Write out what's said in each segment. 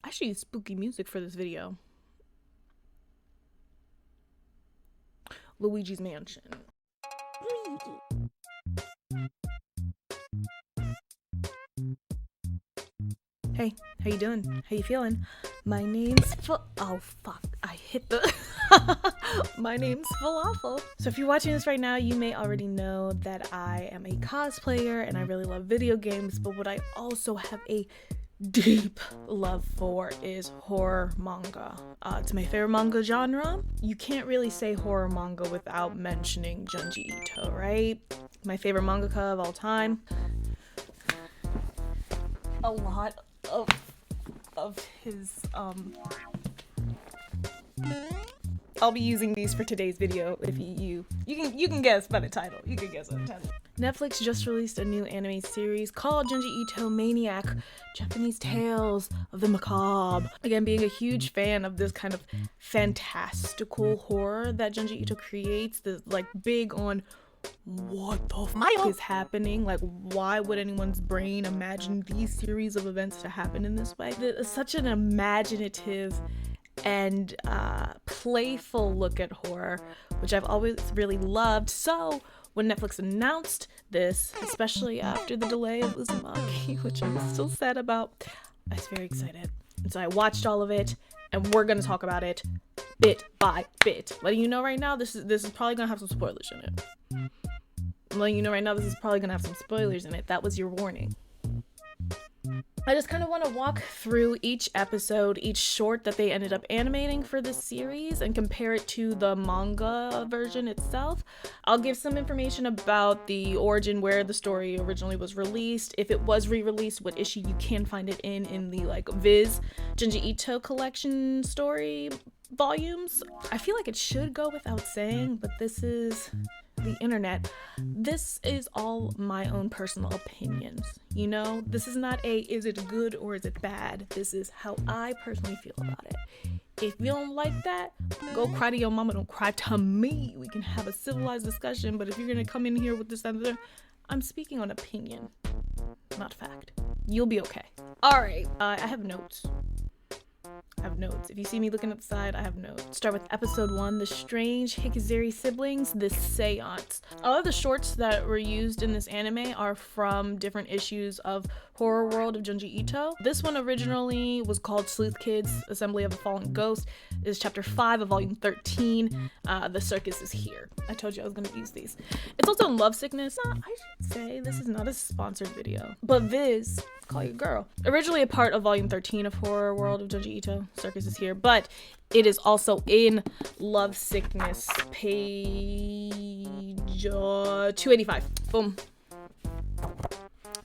I should use spooky music for this video. Luigi's Mansion. Hey, how you doing? How you feeling? My name's oh fuck, I hit the my name's Phalafel. So if you're watching this right now, you may already know that I am a cosplayer and I really love video games, but what I also have a deep love for is horror manga. It's my favorite manga genre. You can't really say horror manga without mentioning Junji Ito, right? My favorite mangaka of all time. A lot of his I'll be using these for today's video. If you can guess by the title. You can guess by the title. Netflix just released a new anime series called Junji Ito Maniac, Japanese Tales of the Macabre. Again, being a huge fan of this kind of fantastical horror that Junji Ito creates, the like big on what the fuck is happening? Like, why would anyone's brain imagine these series of events to happen in this way? It's such an imaginative and playful look at horror, which I've always really loved. So when Netflix announced this, especially after the delay of Uzumaki, which I'm still sad about, I was very excited. And so I watched all of it, and we're gonna talk about it bit by bit. Letting you know right now, this is probably gonna have some spoilers in it. I'm letting you know right now, this is probably gonna have some spoilers in it. That was your warning. I just kind of want to walk through each episode, each short that they ended up animating for this series, and compare it to the manga version itself. I'll give some information about the origin, where the story originally was released, if it was re-released, what issue you can find it in the like Viz Junji Ito collection story volumes. I feel like it should go without saying, but this is the internet. This is all my own personal opinions. You know, this is not a is it good or is it bad. This is how I personally feel about it. If you don't like that, go cry to your mama, don't cry to me. We can have a civilized discussion, but if you're gonna come in here with this and that, I'm speaking on opinion, not fact. You'll be okay. All right, I have notes. If you see me looking at the side, I have notes. Start with episode 1, The Strange Hikizeri Siblings, The Seance. A lot of the shorts that were used in this anime are from different issues of Horror World of Junji Ito. This one originally was called Sleuth Kids, Assembly of a Fallen Ghost. This is chapter 5 of volume 13. The Circus is Here. I told you I was gonna use these. It's also in Love Sickness. I should say this is not a sponsored video, but Viz, call your girl. Originally a part of volume 13 of Horror World of Junji Ito, Circus is Here, but it is also in Love Sickness, page 285. Boom.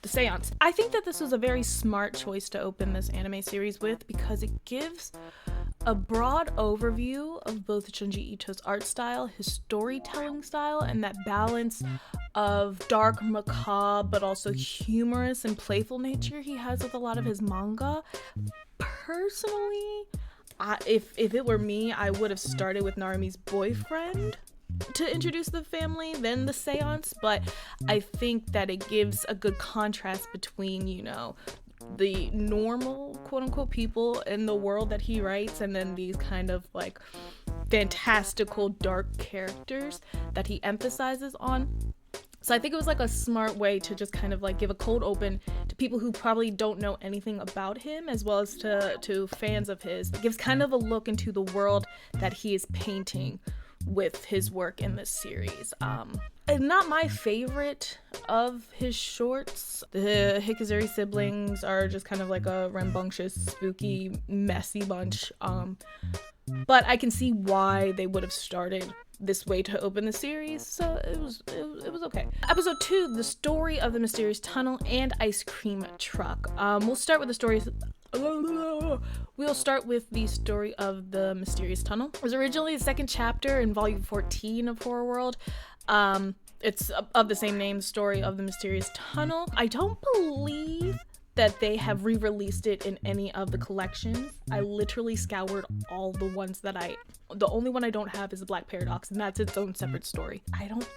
The Seance. I think that this was a very smart choice to open this anime series with, because it gives a broad overview of both Junji Ito's art style, his storytelling style, and that balance of dark, macabre, but also humorous and playful nature he has with a lot of his manga. Personally, if it were me, I would have started with Narumi's boyfriend to introduce the family, then the Seance, but I think that it gives a good contrast between, you know, the normal quote-unquote people in the world that he writes, and then these kind of like fantastical dark characters that he emphasizes on. So I think it was like a smart way to just kind of like give a cold open to people who probably don't know anything about him, as well as to fans of his. It gives kind of a look into the world that he is painting with his work in this series. Not my favorite of his shorts. The Hikizeri Siblings are just kind of like a rambunctious, spooky, messy bunch. But I can see why they would have started this way to open the series, so it was okay. Episode 2, The Story of the Mysterious Tunnel and Ice Cream Truck. We'll start with the story of the Mysterious Tunnel. It was originally the second chapter in volume 14 of Horror World. It's of the same name, Story of the Mysterious Tunnel. I don't believe that they have re-released it in any of the collections. I literally scoured all the ones that the only one I don't have is the Black Paradox, and that's its own separate story. I don't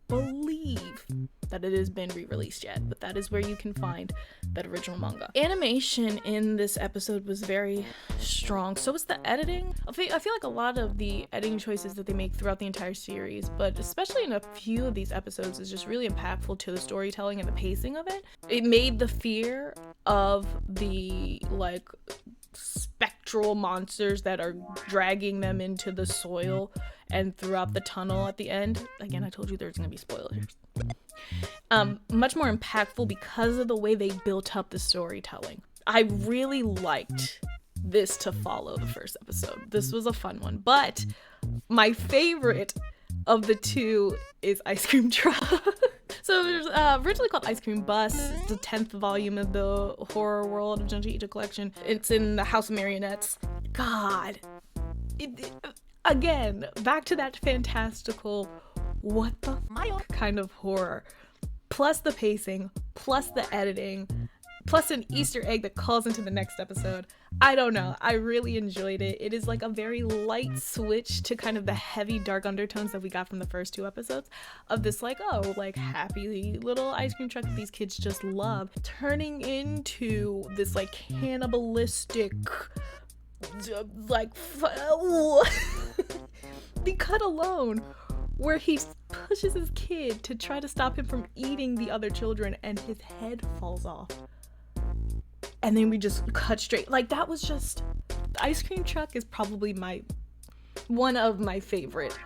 believe that it has been re-released yet, but that is where you can find that original manga. Animation in this episode was very strong. So was the editing. I feel like a lot of the editing choices that they make throughout the entire series, but especially in a few of these episodes, is just really impactful to the storytelling and the pacing of it. It made the fear of the like spectral monsters that are dragging them into the soil and throughout the tunnel at the end. Again, I told you there's gonna be spoilers. Much more impactful because of the way they built up the storytelling. I really liked this to follow the first episode. This was a fun one, but my favorite of the two is Ice Cream Truck. So there's originally called Ice Cream Bus. It's the 10th volume of the Horror World of Junji Ito collection. It's in the House of Marionettes. God. Again, back to that fantastical, what the fuck kind of horror. Plus the pacing, plus the editing, plus an Easter egg that calls into the next episode. I don't know. I really enjoyed it. It is like a very light switch to kind of the heavy dark undertones that we got from the first two episodes of this like, oh, like happy little ice cream truck that these kids just love, turning into this like cannibalistic, like, the cut alone where he pushes his kid to try to stop him from eating the other children and his head falls off. And then we just cut straight. Like, that was just... The Ice Cream Truck is probably one of my favorite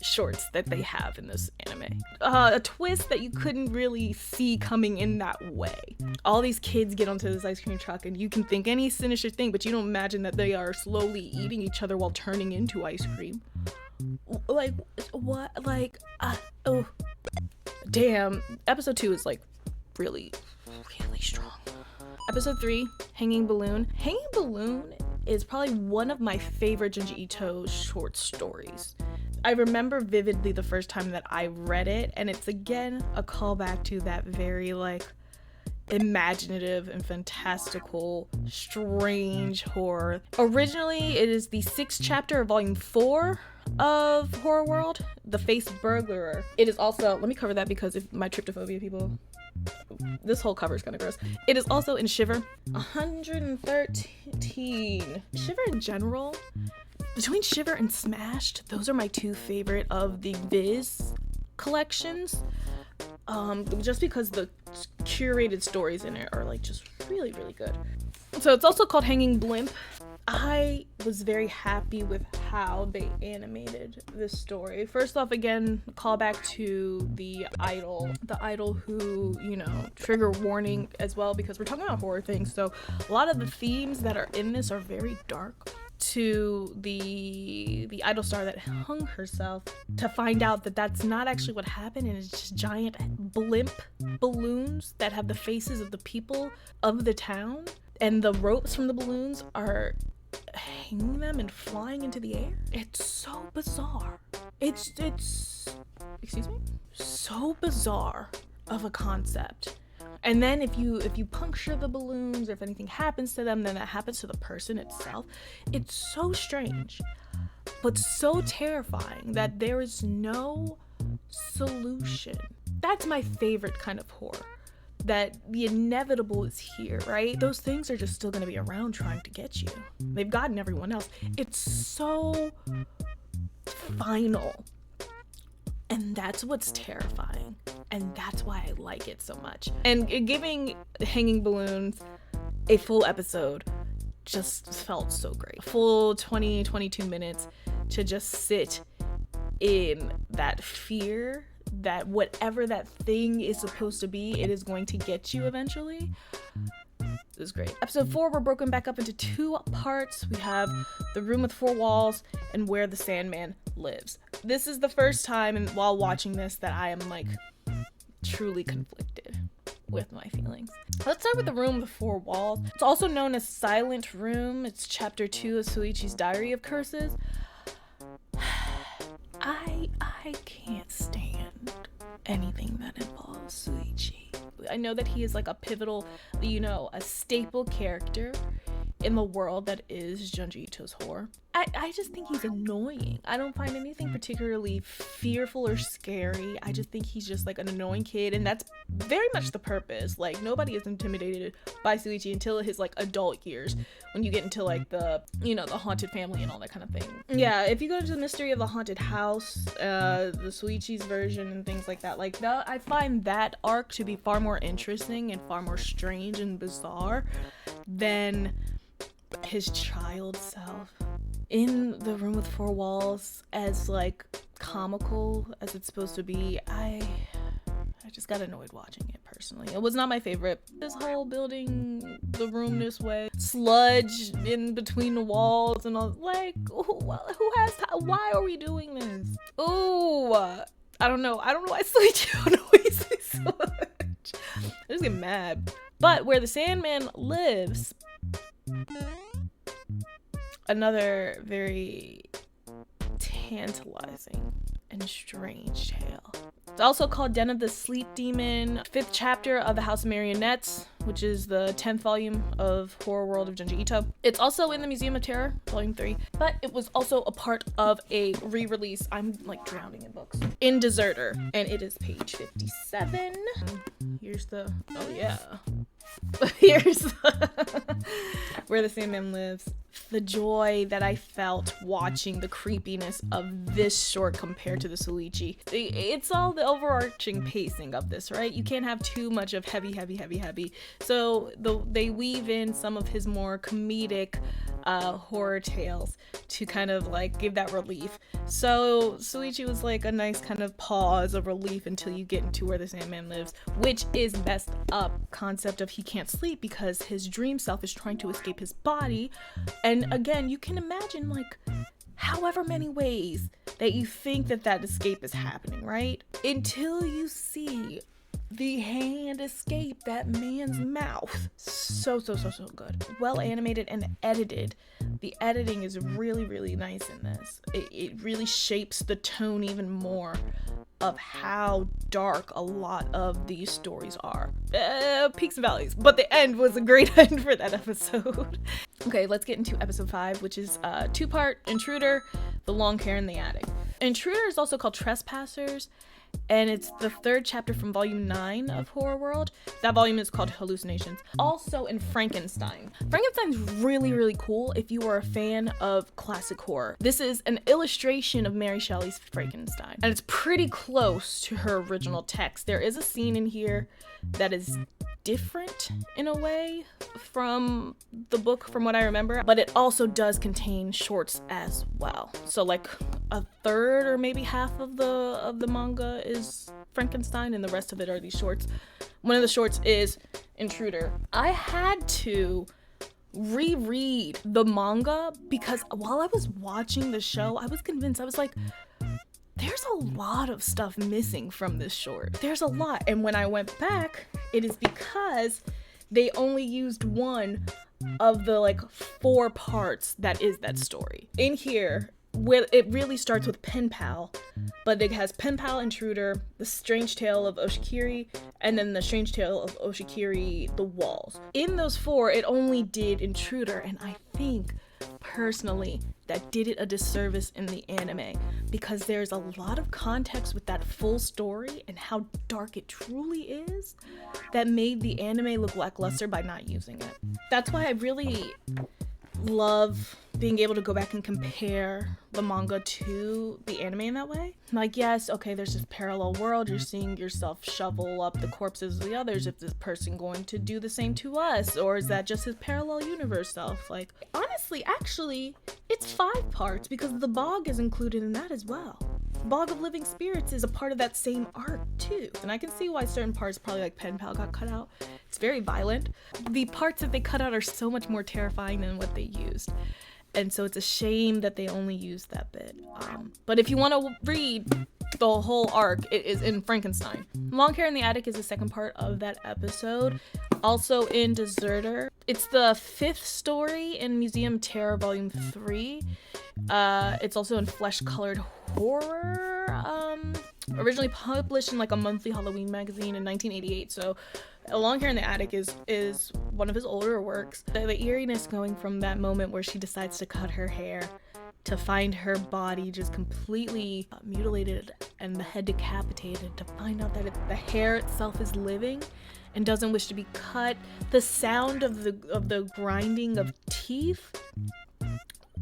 shorts that they have in this anime. A twist that you couldn't really see coming in that way. All these kids get onto this ice cream truck and you can think any sinister thing, but you don't imagine that they are slowly eating each other while turning into ice cream. Like, what? Like, oh. Damn. Episode 2 is like really, really strong. Episode 3, Hanging Balloon. Hanging Balloon is probably one of my favorite Junji Ito short stories. I remember vividly the first time that I read it, and it's again a callback to that very like imaginative and fantastical, strange horror. Originally, it is the 6th chapter of volume 4 of Horror World, The Face Burglar. It is also, let me cover that because if my tryptophobia people, this whole cover is kind of gross. It is also in Shiver. 113. Shiver in general, between Shiver and Smashed, those are my two favorite of the Viz collections. Just because the curated stories in it are like just really, really good. So it's also called Hanging Blimp. I was very happy with how they animated this story. First off, again, call back to the idol who, you know, trigger warning as well, because we're talking about horror things. So a lot of the themes that are in this are very dark. To the idol star that hung herself, to find out that that's not actually what happened, and it's just giant blimp balloons that have the faces of the people of the town, and the ropes from the balloons are hanging them and flying into the air. It's so bizarre. It's excuse me? So bizarre of a concept. And then if you puncture the balloons, or if anything happens to them, then that happens to the person itself. It's so strange, but so terrifying that there is no solution. That's my favorite kind of horror. That the inevitable is here, right? Those things are just still gonna be around trying to get you. They've gotten everyone else. It's so final. And that's what's terrifying. And that's why I like it so much. And giving Hanging Balloons a full episode just felt so great. Full 22 minutes to just sit in that fear that whatever that thing is supposed to be, it is going to get you eventually. It was great. Episode 4, we're broken back up into 2 parts. We have The Room with 4 Walls and Where the Sandman Lives. This is the first time while watching this that I am like truly conflicted with my feelings. Let's start with The Room with 4 Walls. It's also known as Silent Room. It's chapter 2 of Suichi's Diary of Curses. I can't stand anything that involves Suichi. I know that he is like a pivotal, you know, a staple character in the world that is Junji Ito's horror. I just think he's annoying. I don't find anything particularly fearful or scary. I just think he's just like an annoying kid, and that's very much the purpose. Like, nobody is intimidated by Shuichi until his like adult years, when you get into like the, you know, the haunted family and all that kind of thing. Yeah, if you go to the mystery of the haunted house, the Shuichi's version and things like that, like that, I find that arc to be far more interesting and far more strange and bizarre than his child self. In the room with four walls, as like comical as it's supposed to be, I just got annoyed watching it personally. It was not my favorite. This whole building the room this way, sludge in between the walls and all, like, who has time? Why are we doing this? Ooh, I don't know why Shuichi annoys me so much. I just get mad. But where the Sandman lives, another very tantalizing and strange tale. It's also called Den of the Sleep Demon, 5th chapter of the House of Marionettes, which is the 10th volume of Horror World of Junji Ito. It's also in the Museum of Terror, volume 3, but it was also a part of a re-release. I'm like drowning in books. In Deserter, and it is page 57. Here's the, oh yeah. Here's where the Sandman lives. The joy that I felt watching the creepiness of this short compared to the Shuichi. It's all the overarching pacing of this, right? You can't have too much of heavy. So they weave in some of his more comedic horror tales to kind of like give that relief. So Shuichi was like a nice kind of pause of relief until you get into where the Sandman lives, which is messed up concept of he can't sleep because his dream self is trying to escape his body. And again, you can imagine like however many ways that you think that escape is happening, right? Until you see the hand escape that man's mouth. So good. Well animated and edited. The editing is really nice in this. It really shapes the tone even more of how dark a lot of these stories are. Peaks and valleys, but the end was a great end for that episode. Okay, let's get into episode 5, which is a 2-part Intruder, the long hair in the attic. Intruder is also called Trespassers, and it's the 3rd chapter from volume 9 of Horror World. That volume is called Hallucinations. Also in Frankenstein. Frankenstein's really cool if you are a fan of classic horror. This is an illustration of Mary Shelley's Frankenstein, and it's pretty close to her original text. There is a scene in here that is different in a way from the book, from what I remember, but it also does contain shorts as well. So like a third or maybe half of the manga is Frankenstein, and the rest of it are these shorts. One of the shorts is Intruder. I had to reread the manga because while I was watching the show, I was convinced, I was like, there's a lot of stuff missing from this short. There's a lot. And when I went back, it is because they only used one of the like 4 parts that is that story. In here, where it really starts with Pen Pal, but it has Pen Pal, Intruder, The Strange Tale of Oshikiri, and then The Strange Tale of Oshikiri, The Walls. In those 4, it only did Intruder, and I think personally that did it a disservice in the anime, because there's a lot of context with that full story and how dark it truly is that made the anime look lackluster by not using it. That's why I really love being able to go back and compare the manga to the anime in that way. Like, yes, okay, there's this parallel world, you're seeing yourself shovel up the corpses of the others. Is this person going to do the same to us, or is that just his parallel universe self? Like, honestly, actually, it's 5 parts because the bog is included in that as well. Bog of Living Spirits is a part of that same arc too, and I can see why certain parts, probably like Pen Pal, got cut out. It's very violent. The parts that they cut out are so much more terrifying than what they used, and so it's a shame that they only used that bit. But if you want to read the whole arc, it is in Frankenstein. Long Hair in the Attic is the 2nd part of that episode. Also in Deserter. It's the 5th story in Museum Terror Volume 3. It's also in Flesh Colored Horror originally published in like a monthly Halloween magazine in 1988. So Long Hair in the Attic is one of his older works. The eeriness going from that moment where she decides to cut her hair to find her body just completely mutilated and the head decapitated, to find out that the hair itself is living and doesn't wish to be cut. The sound of the grinding of teeth,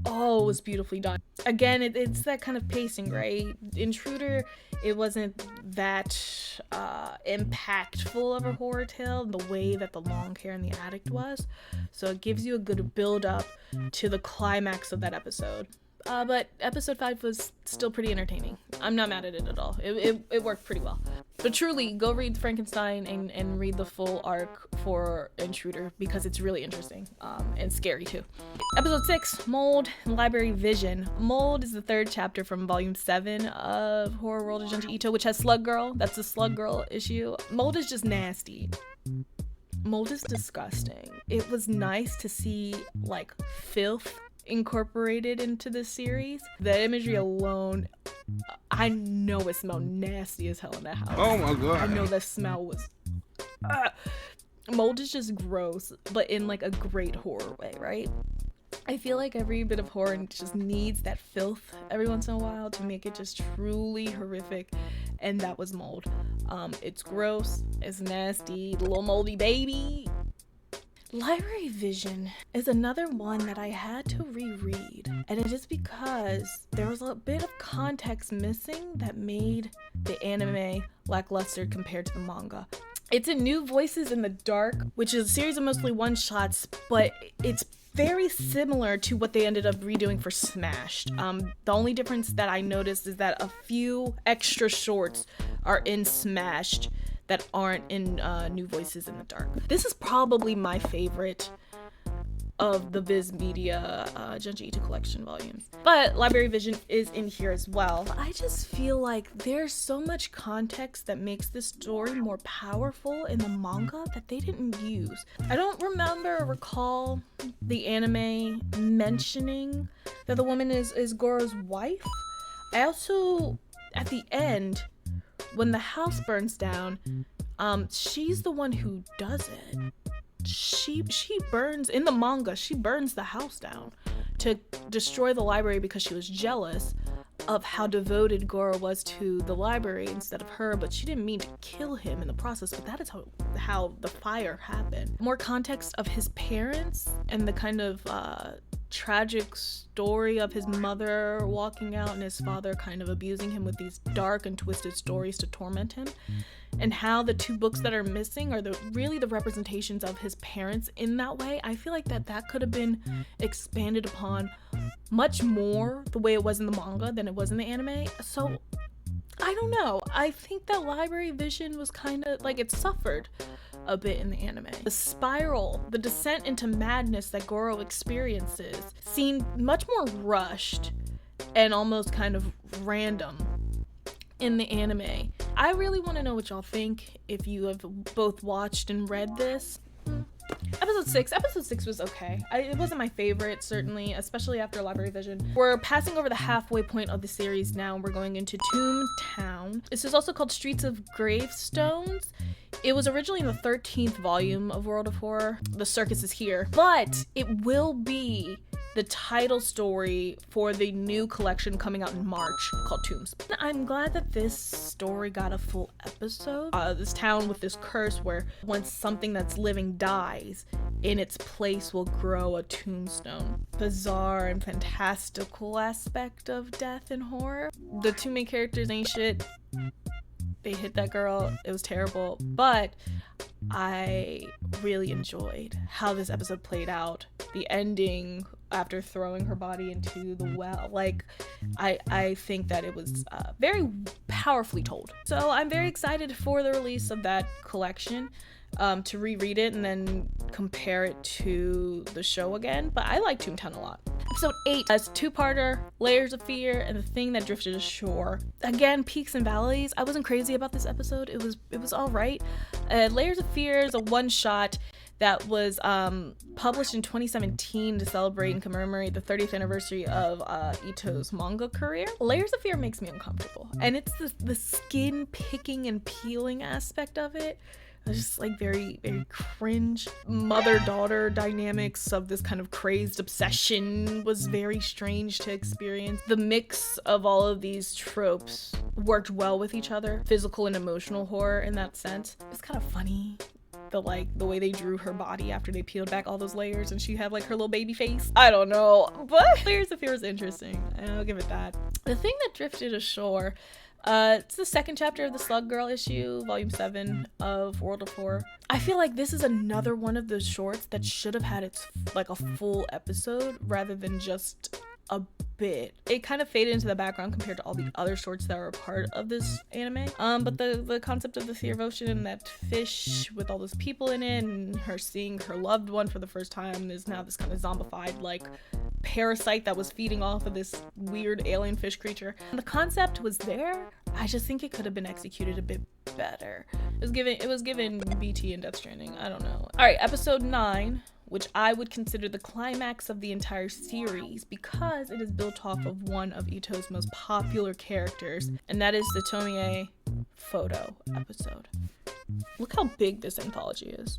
oh, it was beautifully done. Again, it's that kind of pacing, right? Intruder, it wasn't that impactful of a horror tale the way that the Long Hair in the Attic was. So it gives you a good build up to the climax of that episode. But episode 5 was still pretty entertaining. I'm not mad at it at all. It worked pretty well. But truly, go read Frankenstein and read the full arc for Intruder, because it's really interesting and scary too. Episode 6, Mold and Library Vision. Mold is the 3rd chapter from volume 7 of Horror World of Junji Ito, which has Slug Girl. That's the Slug Girl issue. Mold is just nasty. Mold is disgusting. It was nice to see like filth incorporated into this series. The imagery alone, I know it smelled nasty as hell in that house. Oh my god. I know that smell was Mold is just gross, but in like a great horror way, right? I feel like every bit of horror just needs that filth every once in a while to make it just truly horrific, and that was Mold. It's gross, it's nasty, little moldy baby. Library Vision is another one that I had to reread, and it is because there was a bit of context missing that made the anime lackluster compared to the manga. It's in New Voices in the Dark, which is a series of mostly one-shots, but it's very similar to what they ended up redoing for Smashed. The only difference that I noticed is that a few extra shorts are in Smashed that aren't in New Voices in the Dark. This is probably my favorite of the Viz Media Junji Ito collection volumes. But Library Vision is in here as well. I just feel like there's so much context that makes this story more powerful in the manga that they didn't use. I don't remember or recall the anime mentioning that the woman is Goro's wife. I also, at the end, when the house burns down, she's the one who does it. She burns, in the manga, she burns the house down to destroy the library because she was jealous of how devoted Goro was to the library instead of her, but she didn't mean to kill him in the process, but that is how the fire happened. More context of his parents and the kind of tragic story of his mother walking out and his father kind of abusing him with these dark and twisted stories to torment him, and how the 2 books that are missing are really the representations of his parents in that way. I feel like that could have been expanded upon much more the way it was in the manga than it was in the anime. So I don't know. I think that Library Vision was kind of like, it suffered a bit in the anime. The spiral, the descent into madness that Goro experiences seemed much more rushed and almost kind of random in the anime. I really want to know what y'all think if you have both watched and read this. Episode 6 was okay. It wasn't my favorite, certainly, especially after Library Vision. We're passing over the halfway point of the series now. We're going into Toontown. This is also called Streets of Gravestones. It was originally in the 13th volume of World of Horror. The circus is here, but it will be the title story for the new collection coming out in March called Tombs. I'm glad that this story got a full episode. This town with this curse where once something that's living dies, in its place will grow a tombstone. Bizarre and fantastical aspect of death and horror. The 2 main characters ain't shit. They hit that girl. It was terrible. But I really enjoyed how this episode played out. The ending after throwing her body into the well. Like, I think that it was very powerfully told. So I'm very excited for the release of that collection, to reread it and then compare it to the show again. But I like Toontown a lot. Episode 8 has two-parter, Layers of Fear, and The Thing That Drifted Ashore. Again, peaks and valleys. I wasn't crazy about this episode. It was all right. Layers of Fear is a one-shot that was published in 2017 to celebrate and commemorate the 30th anniversary of Ito's manga career. Layers of Fear makes me uncomfortable, and it's the skin picking and peeling aspect of it. It's just like very, very cringe. Mother-daughter dynamics of this kind of crazed obsession was very strange to experience. The mix of all of these tropes worked well with each other. Physical and emotional horror in that sense. It's kind of funny. The way they drew her body after they peeled back all those layers and she had like her little baby face. I don't know, but Layers of Fear is interesting, and I'll give it that. The Thing That Drifted Ashore, it's the second chapter of the Slug Girl issue, volume 7 of World of Horror. I feel like this is another one of those shorts that should have had its like a full episode rather than just a bit. It kind of faded into the background compared to all the other shorts that were a part of this anime. But the concept of the Sea of Ocean and that fish with all those people in it and her seeing her loved one for the first time is now this kind of zombified like parasite that was feeding off of this weird alien fish creature. And the concept was there. I just think it could have been executed a bit better. It was given BT and Death Stranding. I don't know. All right, episode 9, which I would consider the climax of the entire series because it is built off of one of Ito's most popular characters, and that is the Tomie photo episode. Look how big this anthology is.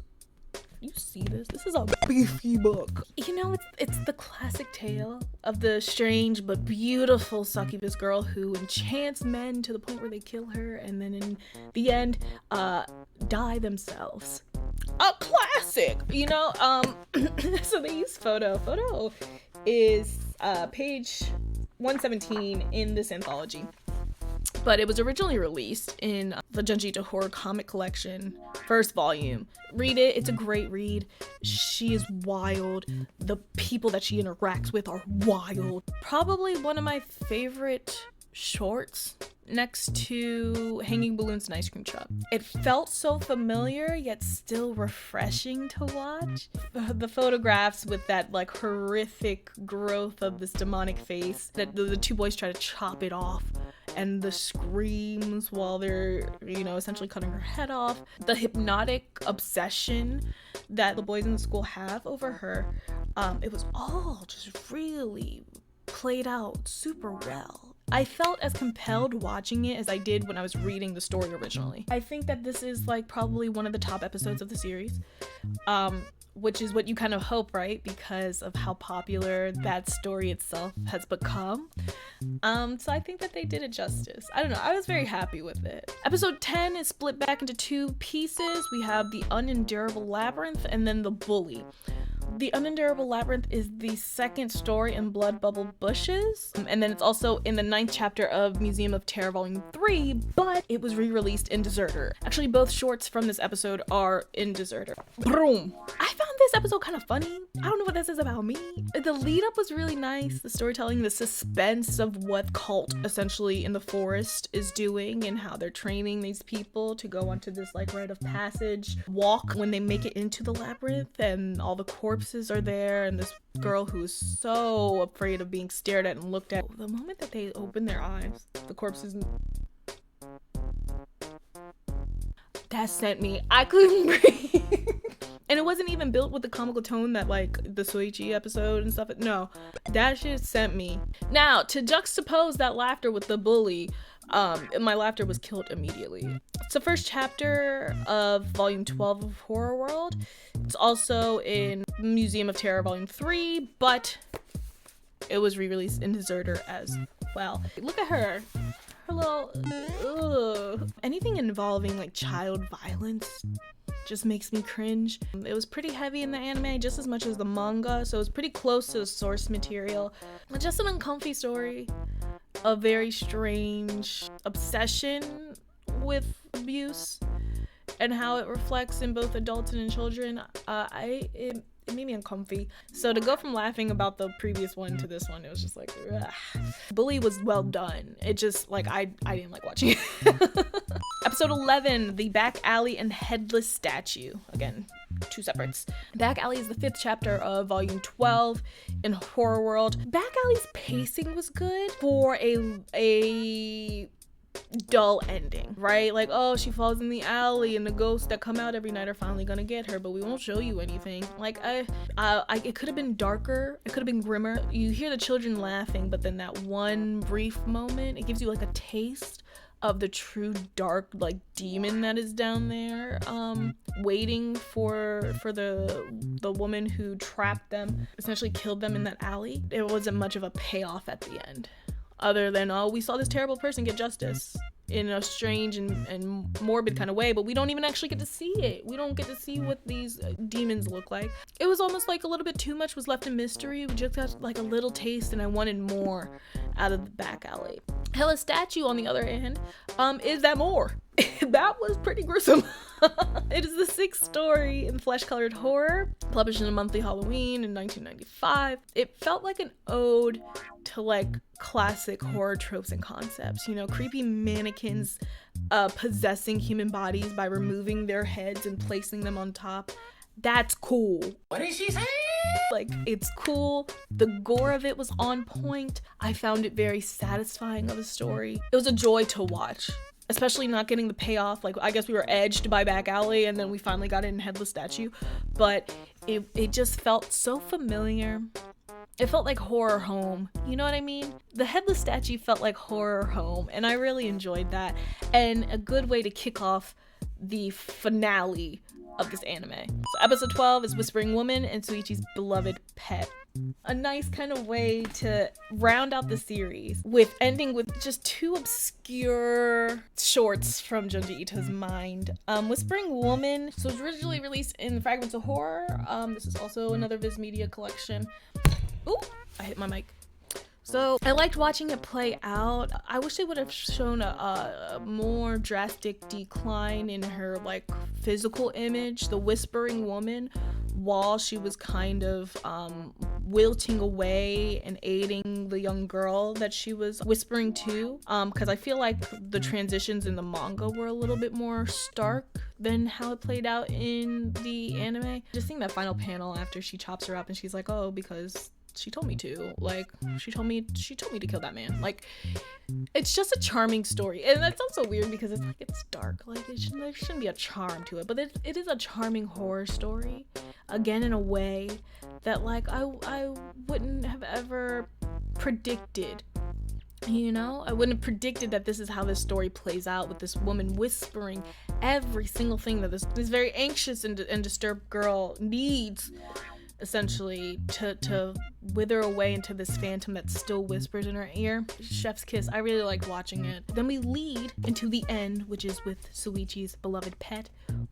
You see this? This is a beefy book. You know, it's the classic tale of the strange but beautiful succubus girl who enchants men to the point where they kill her and then in the end die themselves. A classic, you know. So they use photo. Photo is page 117 in this anthology. But it was originally released in the Junji Ito Horror Comic Collection, first volume. Read it, it's a great read. She is wild. The people that she interacts with are wild. Probably one of my favorite shorts next to Hanging Balloons and Ice Cream Truck. It felt so familiar yet still refreshing to watch. The photographs with that like horrific growth of this demonic face that the two boys try to chop it off, and the screams while they're, you know, essentially cutting her head off. The hypnotic obsession that the boys in the school have over her. It was all just really played out super well. I felt as compelled watching it as I did when I was reading the story originally. I think that this is like probably one of the top episodes of the series, which is what you kind of hope, right? Because of how popular that story itself has become. So I think that they did it justice. I don't know, I was very happy with it. Episode 10 is split back into two pieces. We have the Unendurable Labyrinth and then the Bully. The Unendurable Labyrinth is the second story in Blood Bubble Bushes, and then it's also in the 9th chapter of Museum of Terror Volume 3, but it was re-released in Deserter. Actually, both shorts from this episode are in Deserter. Boom! I found this episode kind of funny. I don't know what this is about me. The lead-up was really nice. The storytelling, the suspense of what cult essentially in the forest is doing and how they're training these people to go onto this like rite of passage walk when they make it into the labyrinth, and all the corpses are there, and this girl who is so afraid of being stared at and looked at. The moment that they open their eyes, the corpses, that sent me. I couldn't breathe. And it wasn't even built with the comical tone that like the Soichi episode and stuff. No, that shit sent me. Now, to juxtapose that laughter with the Bully, my laughter was killed immediately. It's the first chapter of volume 12 of Horror World. It's also in Museum of Terror volume 3, but it was re-released in Deserter as well. Look at her. Her little, ugh. Anything involving like child violence just makes me cringe. It was pretty heavy in the anime, just as much as the manga, so it was pretty close to the source material. But just an uncomfy story. A very strange obsession with abuse and how it reflects in both adults and in children. It made me uncomfy. So to go from laughing about the previous one to this one, it was just like, ugh. Bully was well done. It just like I didn't like watching it. Episode 11, The Back Alley and Headless Statue. Again, two separates. Back Alley is the 5th chapter of volume 12 in Horror World. Back Alley's pacing was good for a dull ending, right? Like, oh, she falls in the alley and the ghosts that come out every night are finally gonna get her, but we won't show you anything. Like, it could have been darker, it could have been grimmer. You hear the children laughing, but then that one brief moment, it gives you like a taste of the true dark like demon that is down there, waiting for the woman who trapped them, essentially killed them in that alley. It wasn't much of a payoff at the end, other than, oh, we saw this terrible person get justice in a strange and morbid kind of way, but we don't even actually get to see it. We don't get to see what these demons look like. It was almost like a little bit too much was left in mystery. We just got like a little taste, and I wanted more out of the Back Alley. Hella Statue, on the other hand, is that more? That was pretty gruesome. It is the 6th story in Flesh-Colored Horror, published in a monthly Halloween in 1995. It felt like an ode to like classic horror tropes and concepts. You know, creepy mannequins possessing human bodies by removing their heads and placing them on top. That's cool. What did she say? Like, it's cool. The gore of it was on point. I found it very satisfying of a story. It was a joy to watch, especially not getting the payoff. Like, I guess we were edged by Back Alley and then we finally got it in Headless Statue, but it just felt so familiar. It felt like horror home, you know what I mean? The Headless Statue felt like horror home, and I really enjoyed that, and a good way to kick off the finale of this anime. So episode 12 is Whispering Woman and Suichi's beloved pet. A nice kind of way to round out the series, with ending with just 2 obscure shorts from Junji Ito's mind. Whispering Woman, so it was originally released in Fragments of Horror. This is also another Viz Media collection. Ooh, I hit my mic. So I liked watching it play out. I wish they would have shown a more drastic decline in her like physical image, the Whispering Woman, while she was kind of wilting away and aiding the young girl that she was whispering to, because I feel like the transitions in the manga were a little bit more stark than how it played out in the anime. Just seeing that final panel after she chops her up and she's like, oh, because she told me to, like, she told me to kill that man. Like, it's just a charming story, and that sounds so weird because it's like, it's dark, like there shouldn't be a charm to it, but it is a charming horror story, again, in a way that like I wouldn't have ever predicted. You know, I wouldn't have predicted that this is how this story plays out, with this woman whispering every single thing that this very anxious and disturbed girl needs, essentially, to wither away into this phantom that still whispers in her ear. Chef's kiss. I really like watching it. Then we lead into the end, which is with Suichi's beloved pet,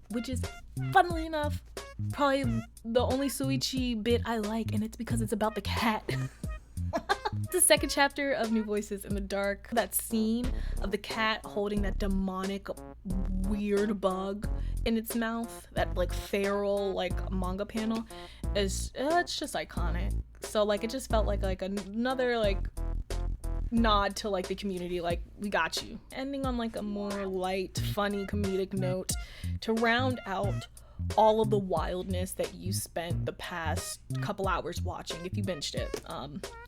which is, funnily enough, probably the only Suichi bit I like, and it's because it's about the cat. The 2nd chapter of New Voices in the Dark, that scene of the cat holding that demonic weird bug in its mouth, that like feral like manga panel, is it's just iconic. So like it just felt like another like nod to like the community, like, we got you. Ending on like a more light, funny, comedic note to round out all of the wildness that you spent the past couple hours watching if you binged it.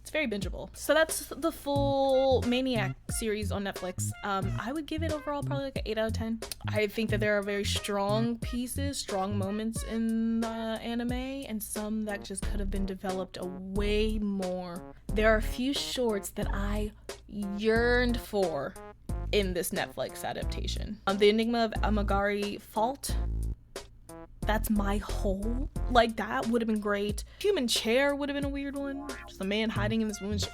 It's very bingeable. So that's the full Maniac series on Netflix. I would give it overall probably like an 8 out of 10. I think that there are very strong pieces, strong moments in the anime, and some that just could have been developed a way more. There are a few shorts that I yearned for in this Netflix adaptation. The Enigma of Amagari Fault, that's my hole. Like, that would have been great. Human Chair would have been a weird one. Just a man hiding in this woman's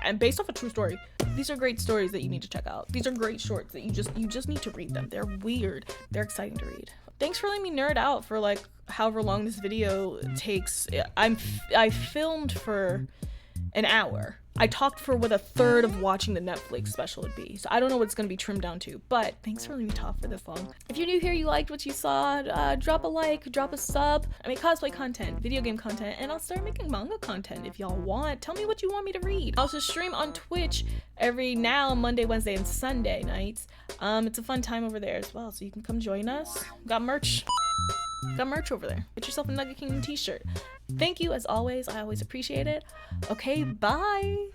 and based off a true story. These are great stories that you need to check out. These are great shorts that you just need to read them. They're weird. They're exciting to read. Thanks for letting me nerd out for like however long this video takes. I filmed for an hour. I talked for what a third of watching the Netflix special would be. So I don't know what it's going to be trimmed down to, but thanks for letting me talk for this long. If you're new here, you liked what you saw, drop a like, drop a sub. I make cosplay content, video game content, and I'll start making manga content if y'all want. Tell me what you want me to read. I also stream on Twitch every now Monday, Wednesday, and Sunday nights. It's a fun time over there as well, so you can come join us. Got merch. Got merch over there. Get yourself a Nugget Kingdom t-shirt. Thank you as always. I always appreciate it. Okay, bye.